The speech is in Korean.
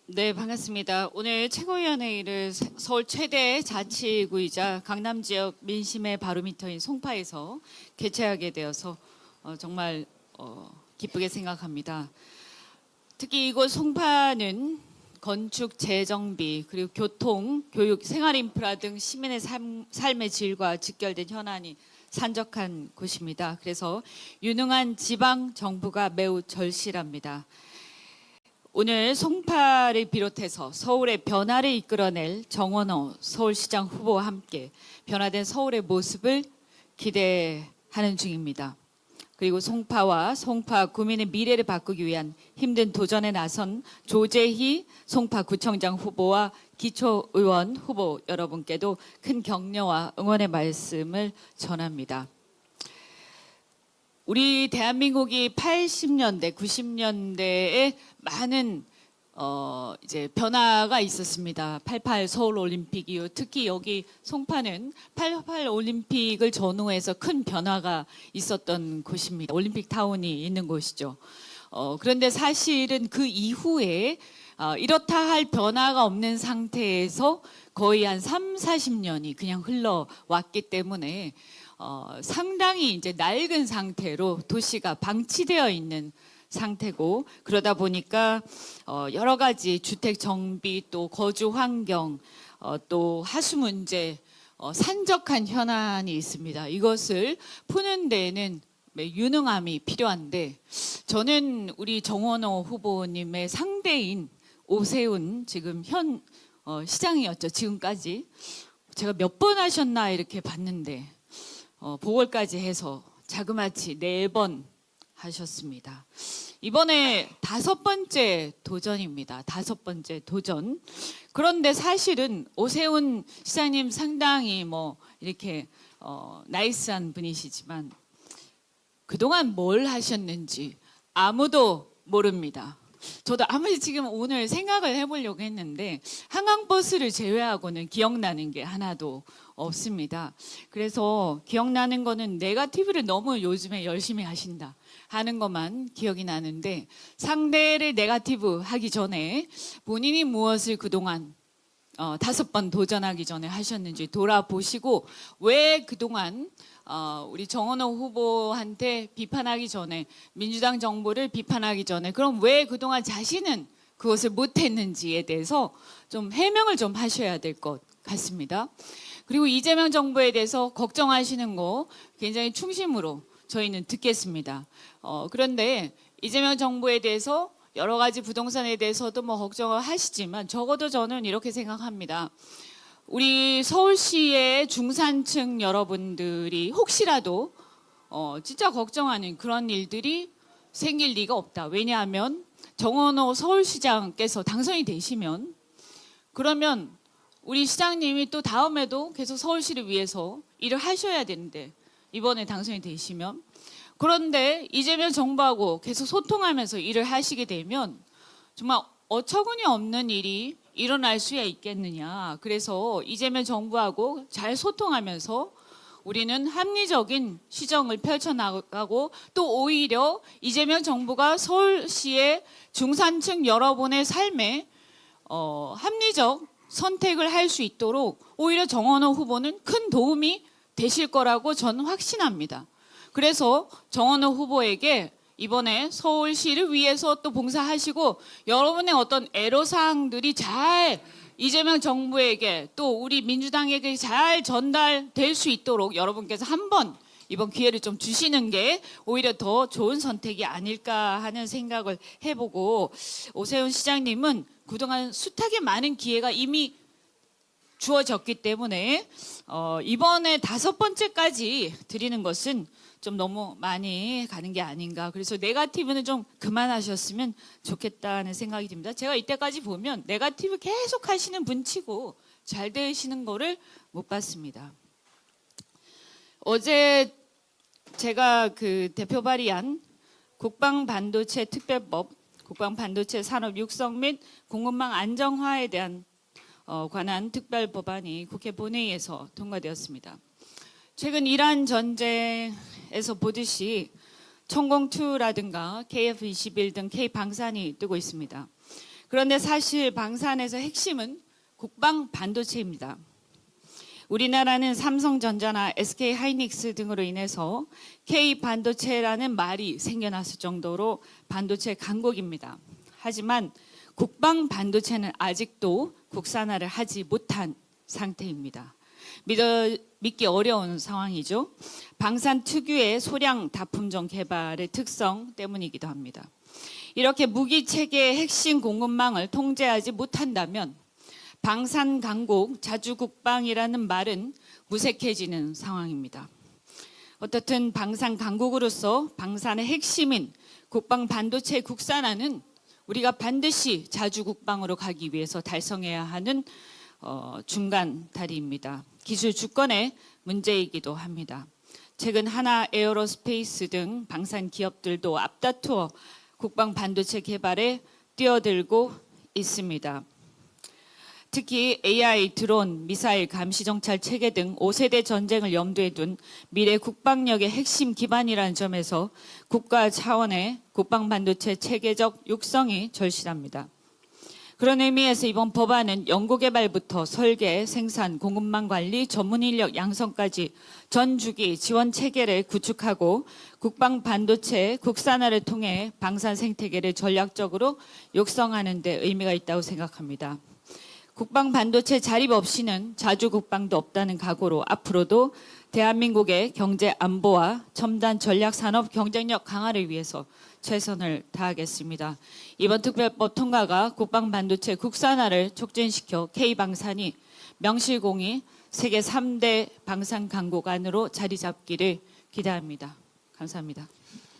네, 반갑습니다. 오늘 최고위원회의를 서울 최대 자치구이자 강남 지역 민심의 바로미터인 송파에서 개최하게 되어서 정말 기쁘게 생각합니다. 특히 이곳 송파는 건축, 재정비, 그리고 교통, 교육, 생활인프라 등 시민의 삶의 질과 직결된 현안이 산적한 곳입니다. 그래서 유능한 지방 정부가 매우 절실합니다. 오늘 송파를 비롯해서 서울의 변화를 이끌어낼 정원호 서울시장 후보와 함께 변화된 서울의 모습을 기대하는 중입니다. 그리고 송파와 송파 구민의 미래를 바꾸기 위한 힘든 도전에 나선 조재희 송파구청장 후보와 기초의원 후보 여러분께도 큰 격려와 응원의 말씀을 전합니다. 우리 대한민국이 80년대, 90년대에 많은 이제 변화가 있었습니다. 88 서울 올림픽 이후 특히 여기 송파는 88 올림픽을 전후해서 큰 변화가 있었던 곳입니다. 올림픽 타운이 있는 곳이죠. 그런데 사실은 그 이후에 이렇다 할 변화가 없는 상태에서 거의 한 3, 40년이 그냥 흘러왔기 때문에 상당히 이제 낡은 상태로 도시가 방치되어 있는 상태고, 그러다 보니까 여러 가지 주택 정비, 또 거주 환경, 또 하수 문제, 산적한 현안이 있습니다. 이것을 푸는 데에는 유능함이 필요한데, 저는 우리 정원호 후보님의 상대인 오세훈 지금 현 시장이었죠. 지금까지 제가 몇 번 하셨나 이렇게 봤는데 보궐까지 해서 자그마치 4번 하셨습니다. 이번에 5번째 도전입니다. 5번째 도전. 그런데 사실은 오세훈 시장님 상당히 이렇게 나이스한 분이시지만 그동안 뭘 하셨는지 아무도 모릅니다. 저도 아무리 지금 오늘 생각을 해보려고 했는데 한강버스를 제외하고는 기억나는 게 하나도 없습니다. 그래서 기억나는 거는 네거티브를 너무 요즘에 열심히 하신다 하는 것만 기억이 나는데, 상대를 네거티브 하기 전에 본인이 무엇을 그동안 5번 도전하기 전에 하셨는지 돌아보시고, 왜 그동안 우리 정원호 후보한테 비판하기 전에, 민주당 정부를 비판하기 전에 그럼 왜 그동안 자신은 그것을 못했는지에 대해서 좀 해명을 좀 하셔야 될 것 같습니다. 그리고 이재명 정부에 대해서 걱정하시는 거 굉장히 충심으로 저희는 듣겠습니다. 그런데 이재명 정부에 대해서 여러 가지 부동산에 대해서도 걱정을 하시지만 적어도 저는 이렇게 생각합니다. 우리 서울시의 중산층 여러분들이 혹시라도 진짜 걱정하는 그런 일들이 생길 리가 없다. 왜냐하면 정원호 서울시장께서 당선이 되시면, 그러면 우리 시장님이 또 다음에도 계속 서울시를 위해서 일을 하셔야 되는데, 이번에 당선이 되시면, 그런데 이재명 정부하고 계속 소통하면서 일을 하시게 되면 정말 어처구니 없는 일이 일어날 수야 있겠느냐. 그래서 이재명 정부하고 잘 소통하면서 우리는 합리적인 시정을 펼쳐나가고, 또 오히려 이재명 정부가 서울시의 중산층 여러분의 삶에 합리적 선택을 할 수 있도록 오히려 정원호 후보는 큰 도움이 되실 거라고 저는 확신합니다. 그래서 정원호 후보에게 이번에 서울시를 위해서 또 봉사하시고, 여러분의 어떤 애로사항들이 잘 이재명 정부에게 또 우리 민주당에게 잘 전달될 수 있도록 여러분께서 한번 이번 기회를 좀 주시는 게 오히려 더 좋은 선택이 아닐까 하는 생각을 해보고, 오세훈 시장님은 그동안 숱하게 많은 기회가 이미 주어졌기 때문에 이번에 5번째까지 드리는 것은 좀 너무 많이 가는 게 아닌가. 그래서 네거티브는 좀 그만하셨으면 좋겠다는 생각이 듭니다. 제가 이때까지 보면 네거티브 계속 하시는 분치고 잘 되시는 거를 못 봤습니다. 어제 제가 그 대표 발의한 국방반도체 특별법, 국방반도체 산업 육성 및 공급망 안정화에 대한 관한 특별 법안이 국회 본회의에서 통과되었습니다. 최근 이란 전쟁에서 보듯이 천공2라든가 KF-21 등 K방산이 뜨고 있습니다. 그런데 사실 방산에서 핵심은 국방 반도체입니다. 우리나라는 삼성전자나 SK 하이닉스 등으로 인해서 K 반도체라는 말이 생겨났을 정도로 반도체 강국입니다. 하지만 국방 반도체는 아직도 국산화를 하지 못한 상태입니다. 믿기 어려운 상황이죠. 방산 특유의 소량 다품종 개발의 특성 때문이기도 합니다. 이렇게 무기 체계의 핵심 공급망을 통제하지 못한다면 방산 강국 자주국방이라는 말은 무색해지는 상황입니다. 어떻든 방산 강국으로서 방산의 핵심인 국방 반도체 국산화는 우리가 반드시 자주국방으로 가기 위해서 달성해야 하는 중간 다리입니다. 기술 주권의 문제이기도 합니다. 최근 하나 에어로스페이스 등 방산 기업들도 앞다투어 국방 반도체 개발에 뛰어들고 있습니다. 특히 AI, 드론, 미사일, 감시정찰 체계 등 5세대 전쟁을 염두에 둔 미래 국방력의 핵심 기반이라는 점에서 국가 차원의 국방 반도체 체계적 육성이 절실합니다. 그런 의미에서 이번 법안은 연구개발부터 설계, 생산, 공급망 관리, 전문 인력 양성까지 전 주기 지원 체계를 구축하고 국방 반도체 국산화를 통해 방산 생태계를 전략적으로 육성하는 데 의미가 있다고 생각합니다. 국방 반도체 자립 없이는 자주 국방도 없다는 각오로 앞으로도 대한민국의 경제 안보와 첨단 전략 산업 경쟁력 강화를 위해서 최선을 다하겠습니다. 이번 특별법 통과가 국방 반도체 국산화를 촉진시켜 K방산이 명실공히 세계 3대 방산 강국 안으로 자리 잡기를 기대합니다. 감사합니다.